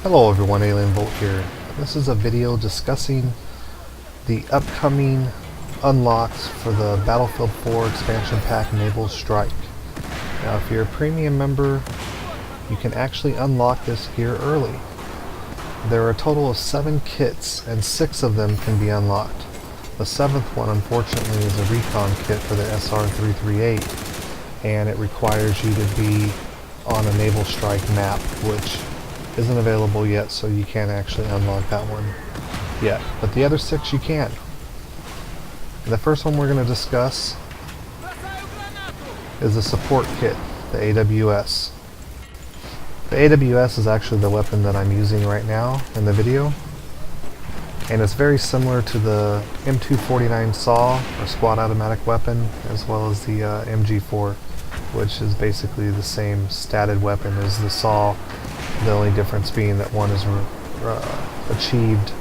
Hello everyone, Alien Volt here. This is a video discussing the upcoming unlocks for the Battlefield 4 expansion pack Naval Strike. Now if you're a premium member, you can actually unlock this gear early. There are a total of 7 kits and 6 of them can be unlocked. The 7th one unfortunately is a recon kit for the SR-338 and it requires you to be on a Naval Strike map, which isn't available yet, so you can't actually unlock that one yet. But the other 6 you can. And the first one we're going to discuss is the support kit, the AWS. The AWS is actually the weapon that I'm using right now in the video. And it's very similar to the M249 SAW, or squad automatic weapon, as well as the MG4, which is basically the same statted weapon as the SAW. The only difference being that one is achieved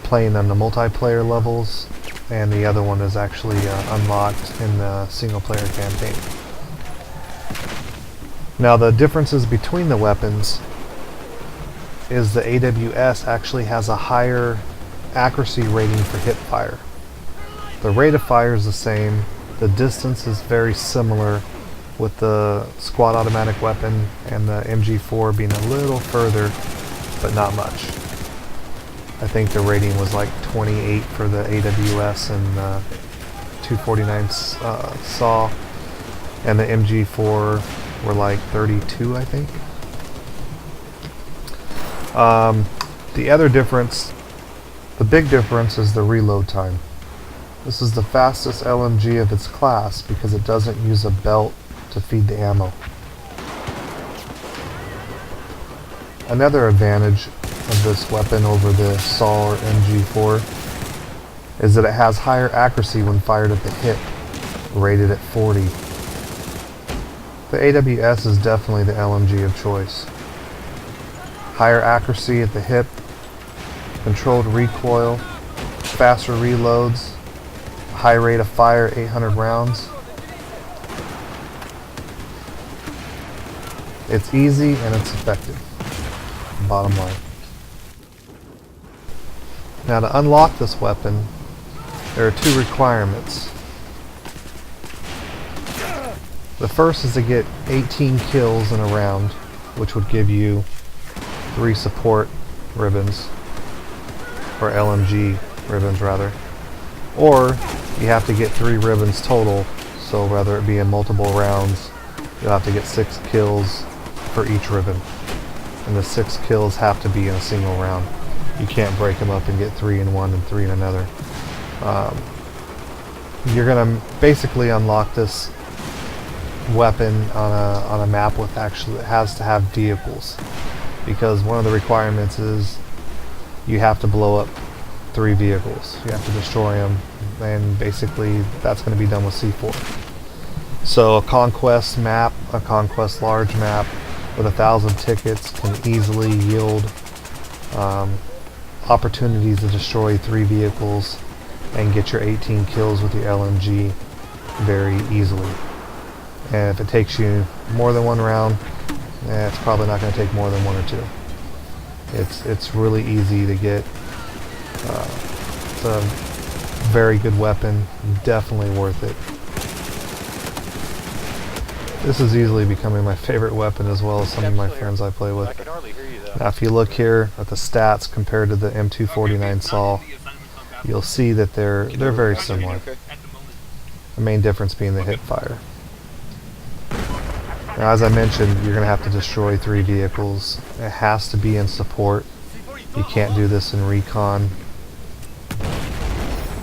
playing on the multiplayer levels, and the other one is actually unlocked in the single-player campaign. Now the differences between the weapons is the AWS actually has a higher accuracy rating for hip fire. The rate of fire is the same, the distance is very similar, with the squad automatic weapon and the MG4 being a little further, but not much. I think the rating was like 28 for the AWS and 249 SAW, and the MG4 were like 32, I think. The other difference, the big difference, is the reload time. This is the fastest LMG of its class because it doesn't use a belt to feed the ammo. Another advantage of this weapon over the SAW or MG4 is that it has higher accuracy when fired at the hip, rated at 40. The AWS is definitely the LMG of choice. Higher accuracy at the hip, controlled recoil, faster reloads, high rate of fire, 800 rounds. It's easy and it's effective, bottom line. Now to unlock this weapon, there are 2 requirements. The first is to get 18 kills in a round, which would give you 3 support ribbons, or LMG ribbons rather. Or you have to get 3 ribbons total, so whether it be in multiple rounds, you'll have to get 6 kills for each ribbon, and the 6 kills have to be in a single round. You can't break them up and get 3 in one and 3 in another. You're gonna basically unlock this weapon on a map with actually it has to have vehicles, because one of the requirements is you have to blow up 3 vehicles. You have to destroy them, and basically that's going to be done with C4. So a conquest map, a conquest large map with 1,000 tickets can easily yield opportunities to destroy 3 vehicles and get your 18 kills with your LMG very easily. And if it takes you more than 1 round, it's probably not going to take more than 1 or 2. It's really easy to get. It's a very good weapon, definitely worth it. This is easily becoming my favorite weapon, as well as some of my friends I play with. Now if you look here at the stats compared to the M249 SAW, you'll see that they're very similar. The main difference being the hip fire. Now as I mentioned, you're going to have to destroy 3 vehicles. It has to be in support. You can't do this in recon.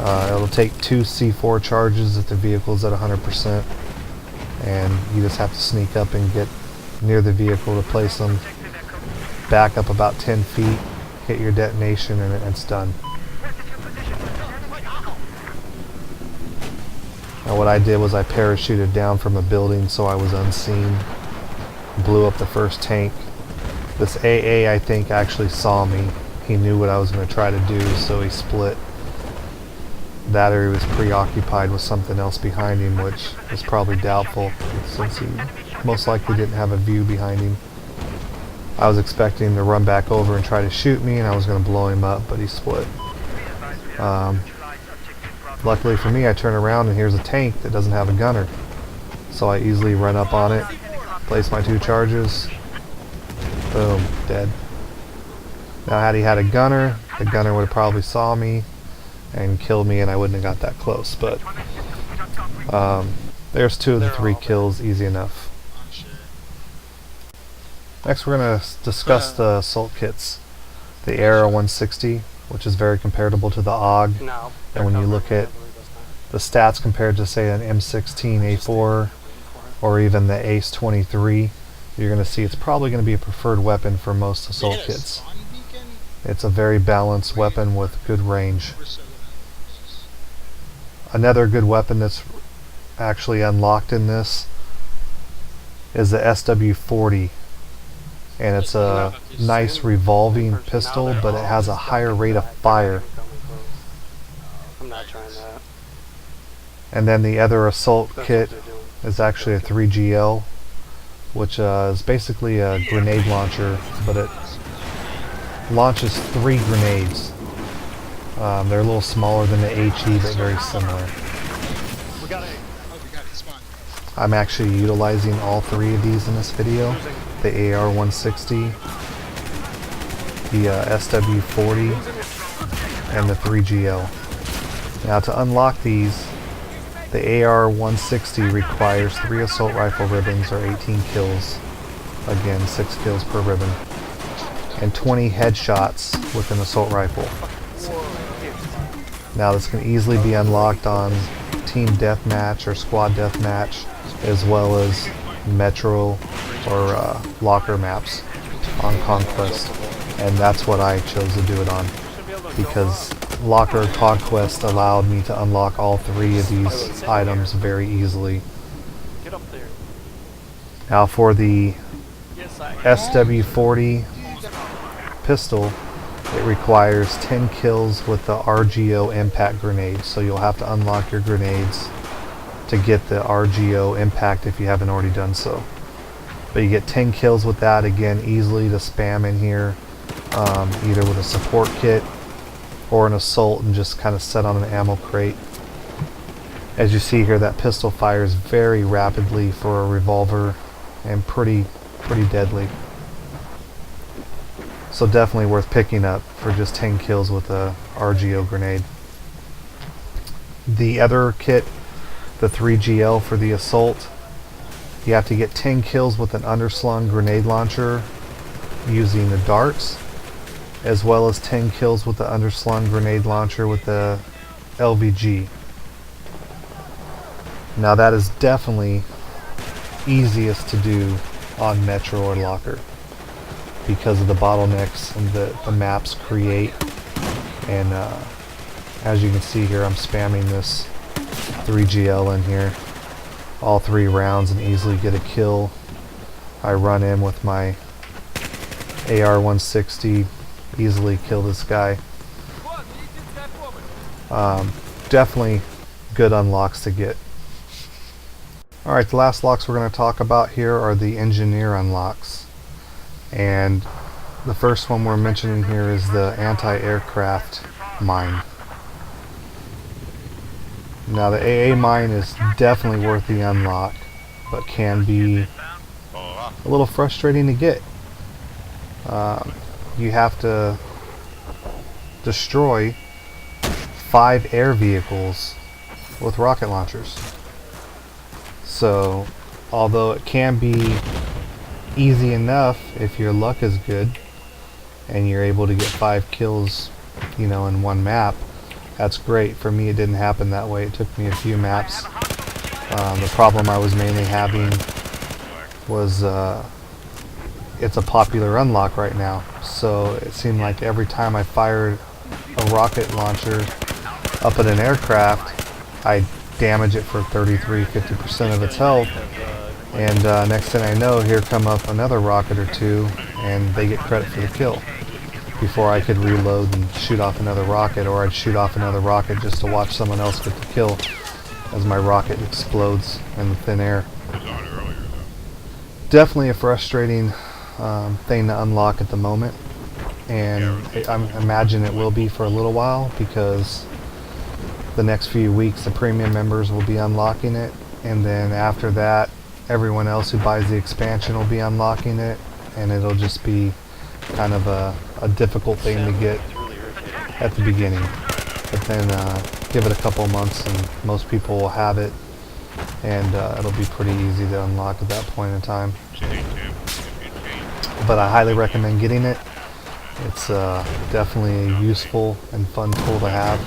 It'll take 2 C4 charges if the vehicle's at 100%. And you just have to sneak up and get near the vehicle to place them, back up about 10 feet, hit your detonation, and it's done. Now what I did was I parachuted down from a building so I was unseen, blew up the first tank. This AA, I think, actually saw me. He knew what I was going to try to do, so he split. That or he was preoccupied with something else behind him, which is probably doubtful since he most likely didn't have a view behind him. I was expecting to run back over and try to shoot me, and I was going to blow him up, but he split. Luckily for me, I turn around and here's a tank that doesn't have a gunner. So I easily run up on it, place my 2 charges, boom, dead. Now had he had a gunner, the gunner would have probably saw me and killed me, and I wouldn't have got that close. But there's 2 of the 3 kills, easy enough. Next we're going to discuss the assault kits. The Aaa 160, which is very comparable to the Aaa, and when you look at the stats compared to say an M16 A4 or even the Ace 23, you're going to see it's probably going to be a preferred weapon for most assault kits. It's a very balanced weapon with good range. Another good weapon that's actually unlocked in this is the SW40, and it's a nice revolving pistol, but it has a higher rate of fire. I'm not trying that. And then the other assault kit is actually a 3GL, which is basically a grenade launcher, but it launches 3 grenades. They're a little smaller than the HE, but very similar. I'm actually utilizing all 3 of these in this video. The Aaa 160, the SW40, and the 3GL. Now to unlock these, the Aaa 160 requires 3 assault rifle ribbons or 18 kills. Again, 6 kills per ribbon. And 20 headshots with an assault rifle. Now this can easily be unlocked on team deathmatch or squad deathmatch, as well as metro or locker maps on Conquest, and that's what I chose to do it on, because locker Conquest allowed me to unlock all 3 of these items very easily. Now for the SW40 pistol, it requires 10 kills with the RGO impact grenade, so you'll have to unlock your grenades to get the RGO impact if you haven't already done so. But you get 10 kills with that, again, easily to spam in here, either with a support kit or an assault, and just kind of set on an ammo crate. As you see here, that pistol fires very rapidly for a revolver and pretty deadly. So definitely worth picking up for just 10 kills with a RGO grenade. The other kit, the 3GL for the assault, you have to get 10 kills with an underslung grenade launcher using the darts, as well as 10 kills with the underslung grenade launcher with the LVG. Now that is definitely easiest to do on Metro or Locker because of the bottlenecks and the maps create. And as you can see here, I'm spamming this 3GL in here, all 3 rounds, and easily get a kill. I run in with my AR 160, easily kill this guy. Definitely good unlocks to get. Alright, the last locks we're going to talk about here are the engineer unlocks. And the first one we're mentioning here is the anti-aircraft mine. Now the Aaa Mine is definitely worth the unlock, but can be a little frustrating to get. You have to destroy 5 air vehicles with rocket launchers. So although it can be easy enough if your luck is good and you're able to get 5 kills, you know, in one map, that's great. For me, it didn't happen that way. It took me a few maps. The problem I was mainly having was it's a popular unlock right now, so it seemed like every time I fired a rocket launcher up at an aircraft, I damage it for 33–50% of its health, and next thing I know, here come up another rocket or 2, and they get credit for the kill before I could reload and shoot off another rocket, or I'd shoot off another rocket just to watch someone else get the kill as my rocket explodes in the thin air. Definitely a frustrating thing to unlock at the moment, and I imagine it will be for a little while, because the next few weeks the premium members will be unlocking it, and then after that everyone else who buys the expansion will be unlocking it, and it'll just be kind of a difficult thing to get at the beginning. But then give it a couple of months and most people will have it, and it'll be pretty easy to unlock at that point in time. But I highly recommend getting it. It's definitely a useful and fun tool to have.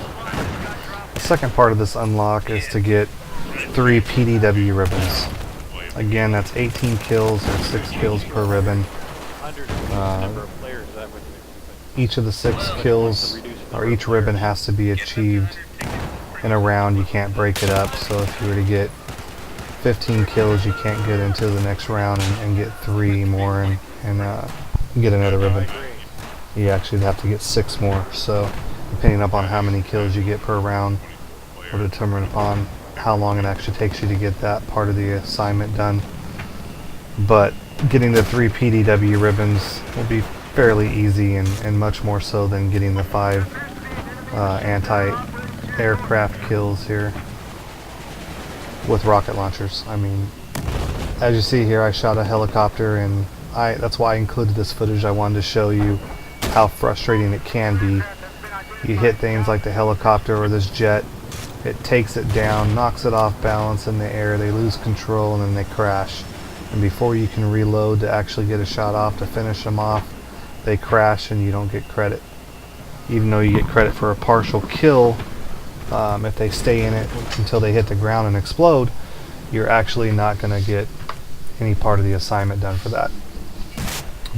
The second part of this unlock is to get 3 Pdw ribbons. Again, that's 18 kills or 6 kills per ribbon. Each of the 6 kills, or each ribbon, has to be achieved in a round. You can't break it up, so if you were to get 15 kills, you can't get into the next round and get 3 more and get another ribbon. You actually have to get 6 more, so depending upon how many kills you get per round will determine upon how long it actually takes you to get that part of the assignment done. But getting the 3 Pdw ribbons will be fairly easy, and much more so than getting the 5 anti-aircraft kills here with rocket launchers. I mean, as you see here, I shot a helicopter, and that's why I included this footage. I wanted to show you how frustrating it can be. You hit things like the helicopter or this jet, it takes it down, knocks it off balance in the air, they lose control, and then they crash. And before you can reload to actually get a shot off to finish them off, they crash and you don't get credit. Even though you get credit for a partial kill, if they stay in it until they hit the ground and explode, you're actually not going to get any part of the assignment done for that.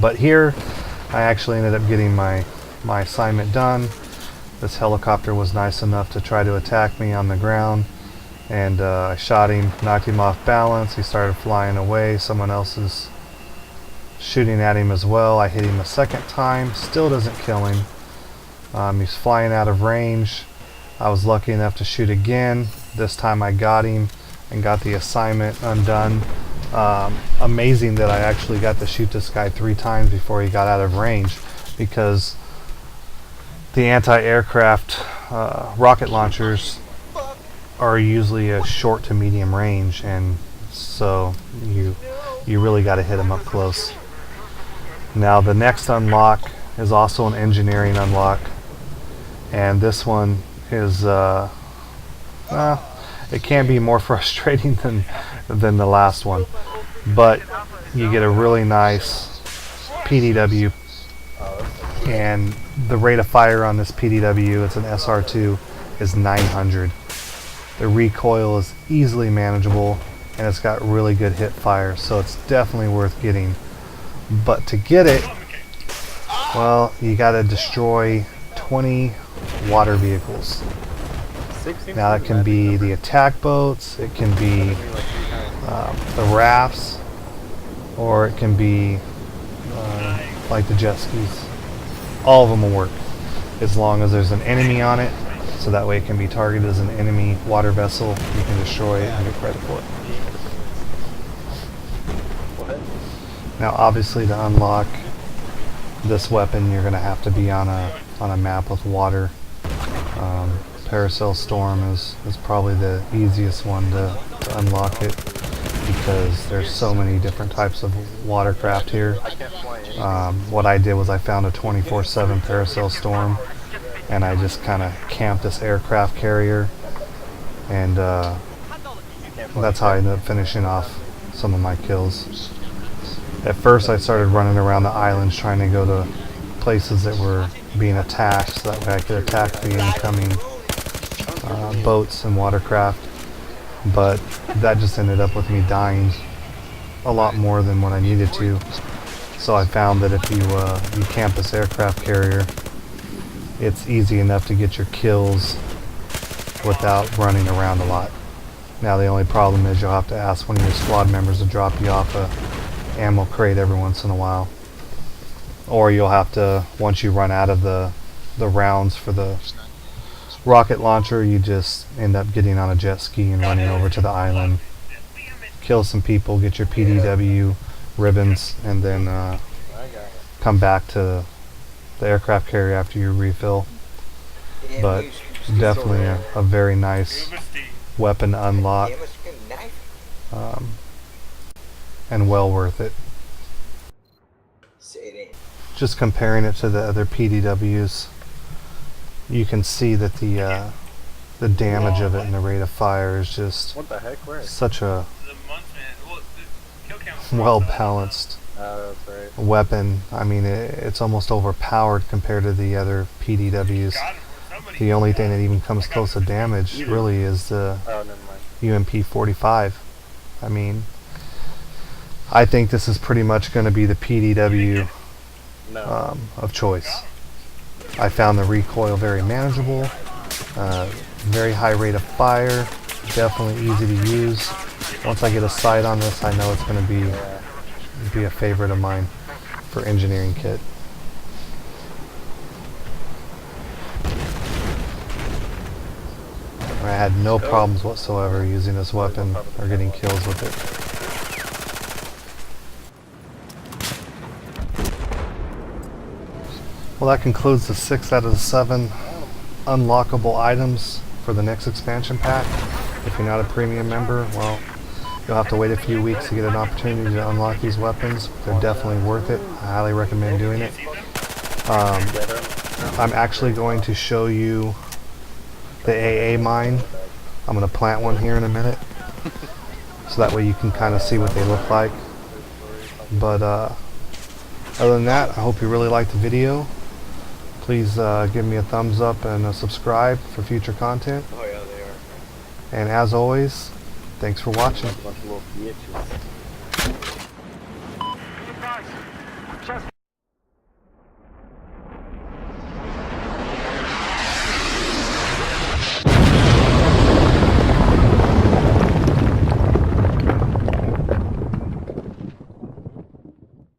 But here, I actually ended up getting my assignment done. This helicopter was nice enough to try to attack me on the ground, and I shot him, knocked him off balance. He started flying away. Someone else is shooting at him as well. I hit him a second time, still doesn't kill him. He's flying out of range. I was lucky enough to shoot again. This time I got him and got the assignment undone. Amazing that I actually got to shoot this guy 3 times before he got out of range, because the anti-aircraft rocket launchers are usually a short to medium range, and so you really got to hit them up close. Now the next unlock is also an engineering unlock, and this one is it can be more frustrating than the last one, but you get a really nice Pdw, and the rate of fire on this Pdw, it's an SR2, is 900. The recoil is easily manageable, and it's got really good hit fire, so it's definitely worth getting. But to get it, well, you got to destroy 20 water vehicles. Now it can be the attack boats, it can be the rafts, or it can be like the jet skis. All of them will work as long as there's an enemy on it, so that way it can be targeted as an enemy water vessel. You can destroy it and get credit for it. Now obviously to unlock this weapon you're going to have to be on a map with water. Paracel Storm is probably the easiest one to unlock it, because there's so many different types of watercraft here. What I did was I found a 24/7 Paracel Storm, and I just kind of camped this aircraft carrier, and that's how I ended up finishing off some of my kills. At first I started running around the islands trying to go to places that were being attacked, so that way I could attack the incoming boats and watercraft, but that just ended up with me dying a lot more than what I needed to. So I found that if you camp this aircraft carrier, it's easy enough to get your kills without running around a lot. Now the only problem is you'll have to ask one of your squad members to drop you off a ammo crate every once in a while, or you'll have to, once you run out of the rounds for the rocket launcher, you just end up getting on a jet ski and running over to the island, kill some people, get your Pdw ribbons, and then come back to the aircraft carrier after you refill. But definitely a very nice weapon to unlock, and well worth it. Just comparing it to the other PDWs, you can see that the damage of it and the rate of fire is just What the heck? Where? such a well balanced That's right. weapon. I mean, it's almost overpowered compared to the other PDWs. The only thing that even comes close to damage really is the Oh, never mind. UMP-45. I mean, I think this is pretty much going to be the PDW No. of choice. I found the recoil very manageable, very high rate of fire, definitely easy to use. Once I get a sight on this, I know it's going to be a favorite of mine for engineering kit. I had no problems whatsoever using this weapon or getting kills with it. Well, that concludes the 6 out of the 7 unlockable items for the next expansion pack. If you're not a premium member, well, you'll have to wait a few weeks to get an opportunity to unlock these weapons. They're definitely worth it. I highly recommend doing it. I'm actually going to show you the Aaa Mine. I'm going to plant one here in a minute, so that way you can kind of see what they look like. But other than that, I hope you really liked the video. Please give me a thumbs up and subscribe for future content. Oh yeah, they are. And as always, thanks for watching. Bunch of little bitches.